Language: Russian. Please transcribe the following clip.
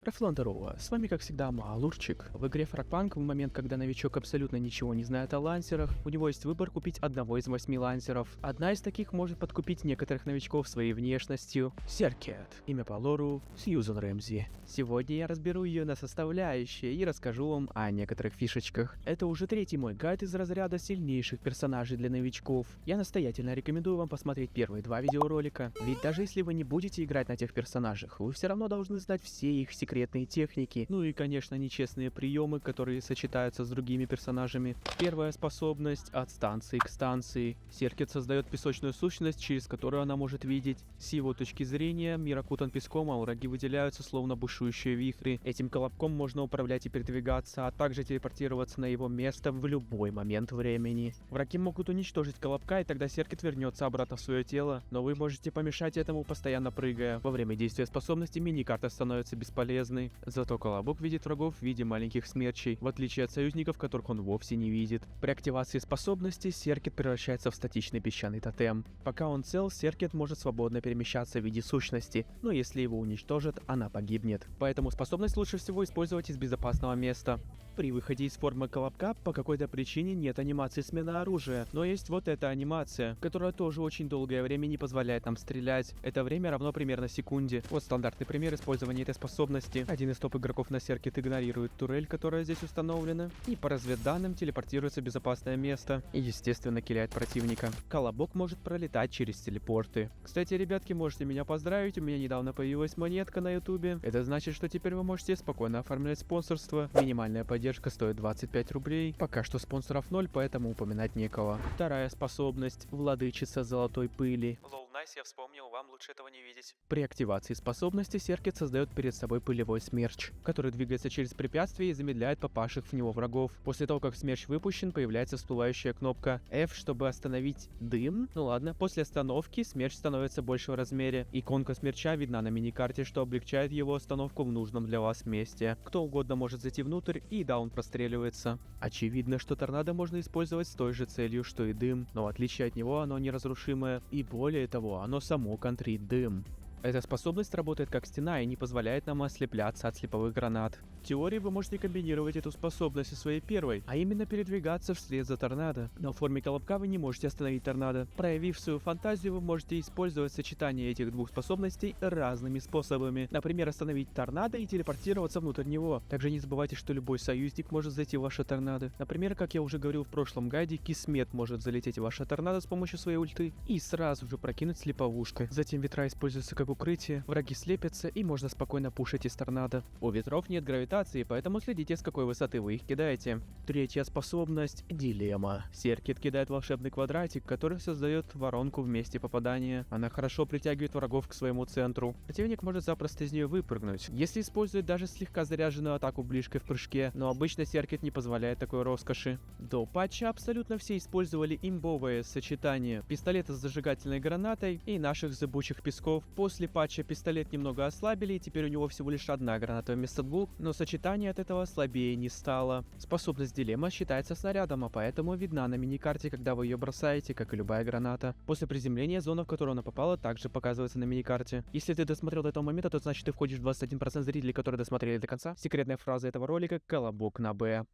Рафлан здорово, с вами как всегда Малурчик. В игре Frogpunk в момент, когда новичок абсолютно ничего не знает о лансерах, у него есть выбор купить одного из 8 лансеров. Одна из таких может подкупить некоторых новичков своей внешностью. Серкет. Имя по лору Сьюзен Рэмзи. Сегодня я разберу ее на составляющие и расскажу вам о некоторых фишечках. Это уже третий мой гайд из разряда сильнейших персонажей для новичков. Я настоятельно рекомендую вам посмотреть первые два видеоролика, ведь даже если вы не будете играть на тех персонажах, вы все равно должны знать все их секретные техники, ну и конечно нечестные приемы, которые сочетаются с другими персонажами. Первая способность: от станции к станции. Серкет создает песочную сущность, через которую она может видеть. С его точки зрения мир окутан песком, а враги выделяются словно бушующие вихри. Этим колобком можно управлять и передвигаться, а также телепортироваться на его место в любой момент времени. Враги могут уничтожить колобка, и тогда Серкет вернется обратно в свое тело, но вы можете помешать этому, постоянно прыгая. Во время действия способности мини-карта становится бесполезной. Зато колобок видит врагов в виде маленьких смерчей, в отличие от союзников, которых он вовсе не видит. При активации способности Серкет превращается в статичный песчаный тотем. Пока он цел, Серкет может свободно перемещаться в виде сущности, но если его уничтожат, она погибнет. Поэтому способность лучше всего использовать из безопасного места. При выходе из формы колобка по какой-то причине нет анимации смены оружия, но есть вот эта анимация, которая тоже очень долгое время не позволяет нам стрелять. Это время равно примерно секунде. Вот стандартный пример использования этой способности. Один из топ-игроков на Серкет игнорирует турель, которая здесь установлена, и по разведданным телепортируется в безопасное место и, естественно, киляет противника. Колобок может пролетать через телепорты. Кстати, ребятки, можете меня поздравить, у меня недавно появилась монетка на ютубе. Это значит, что теперь вы можете спокойно оформлять спонсорство. Минимальная поддержка стоит 25 рублей. Пока что спонсоров 0, поэтому упоминать некого. Вторая способность: владычица золотой пыли. Найс, я вспомнил, вам лучше этого не видеть. При активации способности Серкет создает перед собой пылевой смерч, который двигается через препятствия и замедляет попавших в него врагов. После того, как смерч выпущен, появляется всплывающая кнопка F, чтобы остановить дым. Ну ладно, после остановки смерч становится больше в размере. Иконка смерча видна на миникарте, что облегчает его остановку в нужном для вас месте. Кто угодно может зайти внутрь, и да, он простреливается. Очевидно, что торнадо можно использовать с той же целью, что и дым, но в отличие от него оно неразрушимое, и более того, оно само контрит дым. Эта способность работает как стена и не позволяет нам ослепляться от слеповых гранат. В теории вы можете комбинировать эту способность со своей первой, а именно передвигаться вслед за торнадо. Но в форме колобка вы не можете остановить торнадо. Проявив свою фантазию, вы можете использовать сочетание этих двух способностей разными способами. Например, остановить торнадо и телепортироваться внутрь него. Также не забывайте, что любой союзник может зайти в ваше торнадо. Например, как я уже говорил в прошлом гайде, Кисмет может залететь в ваше торнадо с помощью своей ульты и сразу же прокинуть слеповушкой. Затем ветра используются как укрытие, враги слепятся и можно спокойно пушить из торнадо. У ветров нет гравитации, поэтому следите, с какой высоты вы их кидаете. Третья способность — дилемма. Серкет кидает волшебный квадратик, который создает воронку в месте попадания. Она хорошо притягивает врагов к своему центру. Противник может запросто из нее выпрыгнуть, если использует даже слегка заряженную атаку ближкой в прыжке, но обычно Серкет не позволяет такой роскоши. До патча абсолютно все использовали имбовое сочетание пистолета с зажигательной гранатой и наших зыбучих песков. После патча пистолет немного ослабили, и теперь у него всего лишь одна граната вместо двух, но сочетание от этого слабее не стало. Способность дилемма считается снарядом, а поэтому видна на миникарте, когда вы ее бросаете, как и любая граната. После приземления зона, в которую она попала, также показывается на миникарте. Если ты досмотрел до этого момента, то значит ты входишь в 21% зрителей, которые досмотрели до конца. Секретная фраза этого ролика — колобок на Б.